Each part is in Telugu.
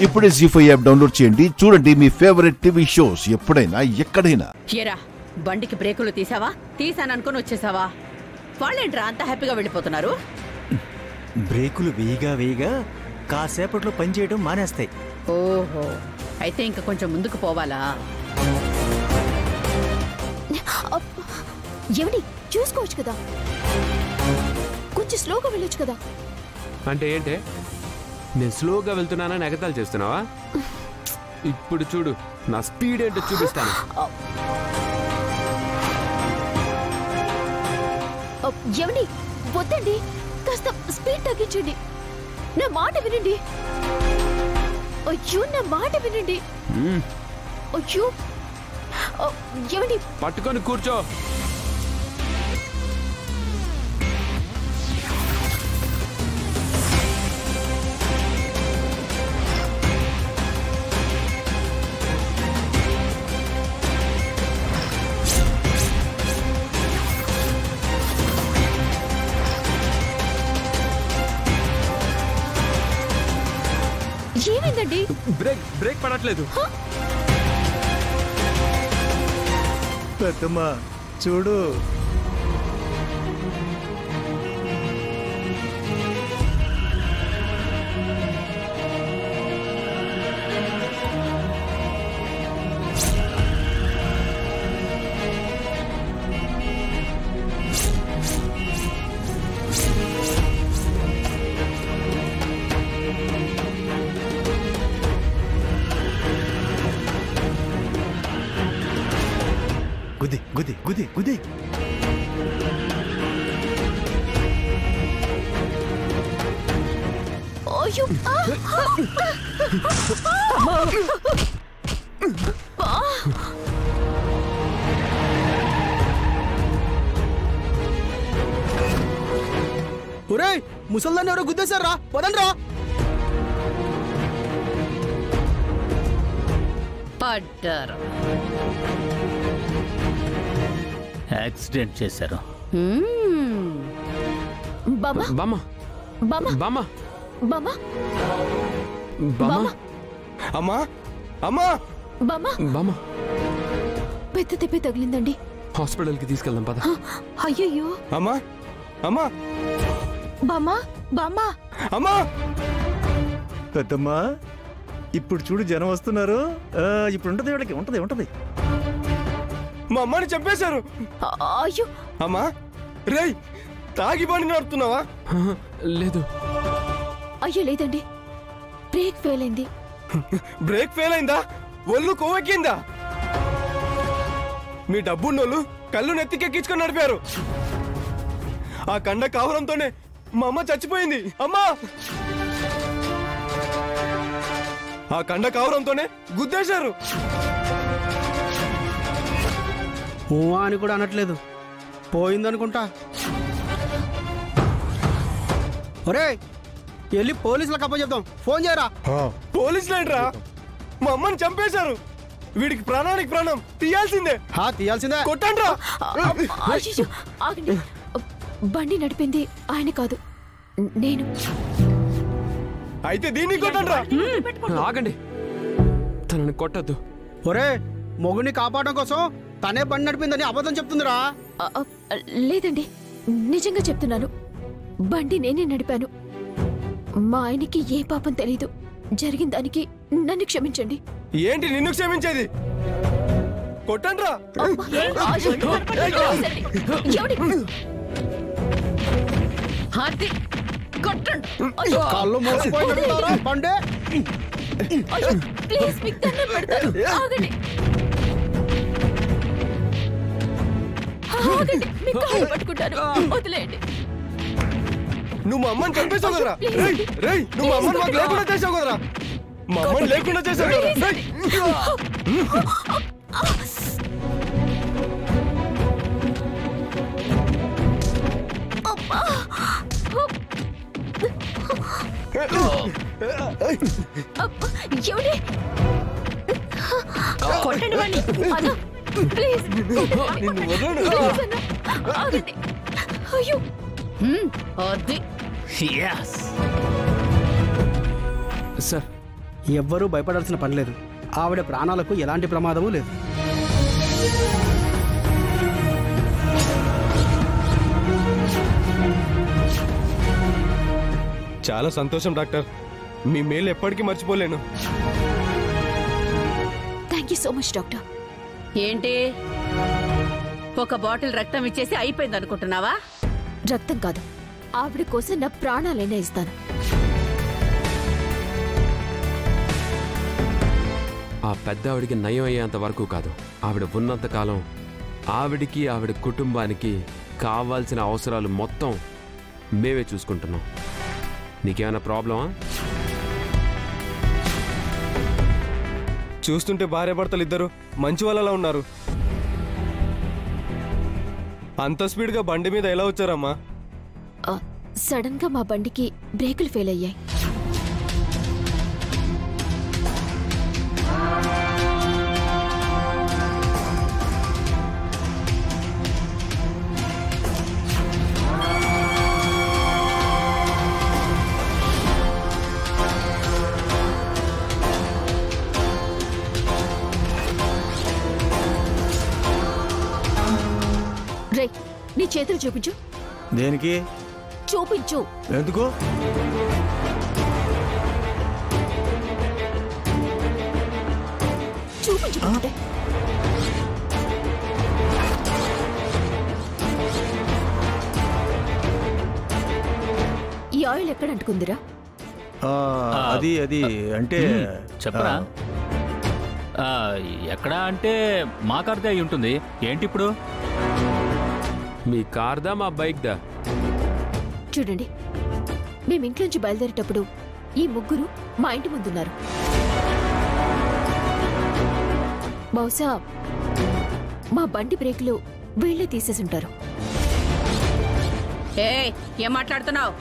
ఇప్పుడే జీ5 యాప్ డౌన్లోడ్ చేయండి. చూడండి మీ ఫేవరెట్ టీవీ షోస్ ఎప్పుడైనా ఎక్కడైనా. ఏరా బండికి బ్రేకులు తీసావా? తీసాననుకుని వచ్చేసావా? వాళ్ళేంట్రా అంత హ్యాపీగా వెళ్ళిపోతున్నారు? బ్రేకులు వేయగా కాసేపట్లో పనిచేయడం మానేస్తాయి. ఓహో, అయితే ఇంకా కొంచెం ముందుకు పోవాలా? ఏమిటి చూసుకోవచ్చు కదా, కొంచెం స్లోగా వెళ్ళొచ్చు కదా. అంటే ఏంటే, నేను స్లోగా వెళ్తున్నానని ఎగతాలు చేస్తున్నావా? ఇప్పుడు చూడు నా స్పీడ్ ఏంటో చూపిస్తాను. ఏమండి వద్దండి, కాస్త స్పీడ్ తగ్గించండి. నా మాట వినండి. అయ్యో నా మాట వినండి. అయ్యో ఏమండి పట్టుకొని కూర్చో. ఏమైందండి? బ్రేక్ పడట్లేదు. పెద్దమ్మా చూడు, గుద్ది గుద్ది గుద్ది గుద్ది. అయ్యో ఒరేయ్ ముసల్దాన్ని ఎవరో గుద్దేశారా, పదండ్రా. పడ్డారు. యాక్సిడెంట్ చేశారు. బామ్మ బామ్మ బామ్మ బామ్మ బామ్మ బామ్మ అమ్మా అమ్మా బామ్మ బామ్మ పెద్ద దెబ్బ తగిలిందండి. హాస్పిటల్కి తీసుకెళ్దాం పద. అయ్యయ్యో అమ్మా అమ్మా బామ్మ బామ్మ అమ్మా. పెద్దమ్మా ఇప్పుడు చూడు జనం వస్తున్నారు. ఇప్పుడు ఉంటది, వాళ్ళకి ఉంటది ఉంటది. మా అమ్మని చంపేశారు. అయ్యో అమ్మా రేయ్, తాగి బండి నడుపుతున్నావా? లేదు. అయ్యో లేదండి, బ్రేక్ ఫెయిల్ అయింది. బ్రేక్ ఫెయిల్ అయిందా? ఒళ్ళు కొవ్వెక్కిందా? మీ డబ్బున్నోళ్ళు కళ్ళు నెత్తికెక్కించుకొని నడిపారు. ఆ కండ కావడంతోనే మా అమ్మ చచ్చిపోయింది. అమ్మా, ఆ కండ కావడంతోనే గుద్దేశారు. అని కూడా అనట్లేదు, పోయిందనుకుంటా. ఒరే వెళ్ళి పోలీసులకు అప్పచెప్దాం, ఫోన్ చేయరా. పోలీసులు ఏంట్రా? మా అమ్మని చంపేశారు. వీడికి ప్రాణానికి ప్రాణం తీయాల్సిందే. తీయాల్సిందే. కొట్టండ్రా. అయ్యో ఆగండి, బండి నడిపింది ఆయన కాదు, నేను. అయితే దీన్ని కొట్టండ్రా. ఆగండి, తనని కొట్టద్దు. ఒరే మొగుడిని కాపాడడం కోసం తనే బండి నడిపిందని అబద్ధం చెప్తుందిరా. లేదండి, నిజంగా చెప్తున్నాను. బండి నేనే నడిపాను. మా ఆయనకి ఏ పాపం తెలీదు. జరిగిన దానికి నన్ను క్షమించండి. ఏంటి నిన్ను క్షమించేది? కొట్టండ్రా. కళ్ళు మూసిపోయి బండి. ప్లీజ్ మీకు దండం పెడతాను, ఆగండి. ఆగండి, మీకు కాళ్ళు పట్టుకుంటాను, వదిలేయండి. నువ్వు మా అమ్మని చంపేసావు కదరా. రేయ్, నువ్వు మా అమ్మని మాకు లేకుండా చేసావు కదరా. మా అమ్మని లేకుండా చేసావు కదరా. కొట్టండి వాడిని. అన్నా ప్లీజ్ ఆగండి. అయ్యో అది yes సార్ ఎవ్వరూ భయపడాల్సిన పని లేదు. ఆవిడ ప్రాణాలకు ఎలాంటి ప్రమాదమూ లేదు. చాలా సంతోషం డాక్టర్, మీ మేలు ఎప్పటికీ మర్చిపోలేను. Thank you so much doctor. ఏంటి ఒక బాటిల్ రక్తం ఇచ్చేసి అయిపోయింది అనుకుంటున్నావా? రక్తం కాదు, ఆవిడ కోసం నా ప్రాణాలైనా ఇస్తాను. ఆ పెద్ద ఆవిడికి నయం అయ్యేంత వరకు కాదు, ఆవిడ ఉన్నంతకాలం ఆవిడికి ఆవిడ కుటుంబానికి కావాల్సిన అవసరాలు మొత్తం మేమే చూసుకుంటున్నాం. నీకేమైనా ప్రాబ్లమా? చూస్తుంటే భార్యాభర్తలు ఇద్దరు మంచి వాళ్ళలా ఉన్నారు. అంత స్పీడ్గా బండి మీద ఎలా వచ్చారమ్మా? సడన్ గా మా బండికి బ్రేకులు ఫెయిల్ అయ్యాయి. రేయ్, నీ చేతులు చూపించు. దేనికి? చూపించు. ఎందుకు? చూపించు. ఈ ఆయిల్ ఎక్కడ అంటుకుందిరా? అది అది అంటే చెప్పరా? ఎక్కడా అంటే మా కార్దే అయి ఉంటుంది. ఏంటి ఇప్పుడు? మీ కార్దా మా బైక్దా? చూడండి, మేము ఇంట్లోంచి బయలుదేరేటప్పుడు ఈ ముగ్గురు మా ఇంటి ముందున్నారు. బహుశా మా బండి బ్రేకులు వీళ్ళే తీసేసుంటారు. ఏం మాట్లాడుతున్నావు?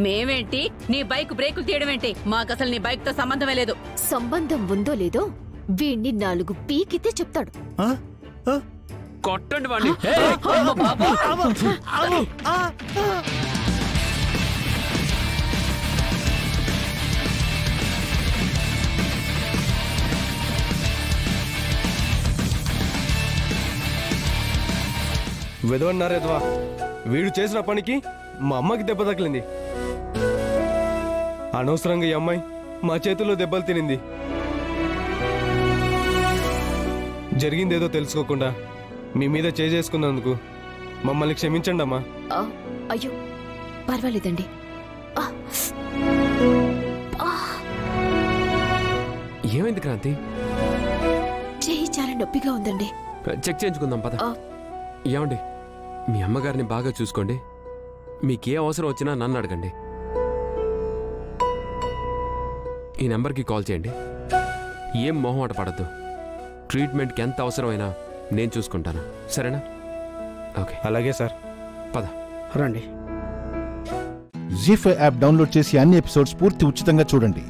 మేమేంటి నీ బైక్ బ్రేకులు తీయడం ఏంటి? మాకు అసలు నీ బైక్ తో సంబంధమే లేదు. సంబంధం ఉందో లేదో వీణ్ణి 4 పీకితే చెప్తాడు. కొట్టండి వాడిని. వెదవన్నారేద్వా, వీడు చేసిన పనికి మా అమ్మకి దెబ్బ తగిలింది. అనవసరంగా ఈ అమ్మాయి మా చేతుల్లో దెబ్బలు తినింది. జరిగిందేదో తెలుసుకోకుండా మీ మీద చేసుకున్నందుకు మమ్మల్ని క్షమించండి అమ్మా. అయ్యో పర్వాలేదండి. ఏమైంది క్రాంతి? చెయ్యి చాలా నొప్పిగా ఉందండి. చెక్ చేయించుకుందాం పద. ఏమండి, మీ అమ్మగారిని బాగా చూసుకోండి. మీకే అవసరం వచ్చినా నన్ను అడగండి. ఈ నెంబర్కి కాల్ చేయండి. ఏం మొహమాట పడద్దు. ట్రీట్మెంట్కి ఎంత అవసరమైనా నేను చూసుకుంటాను, సరేనా? ఓకే, అలాగే సార్. పద రండి. జీ5 యాప్ డౌన్లోడ్ చేసి అన్ని ఎపిసోడ్స్ పూర్తి ఉచితంగా చూడండి.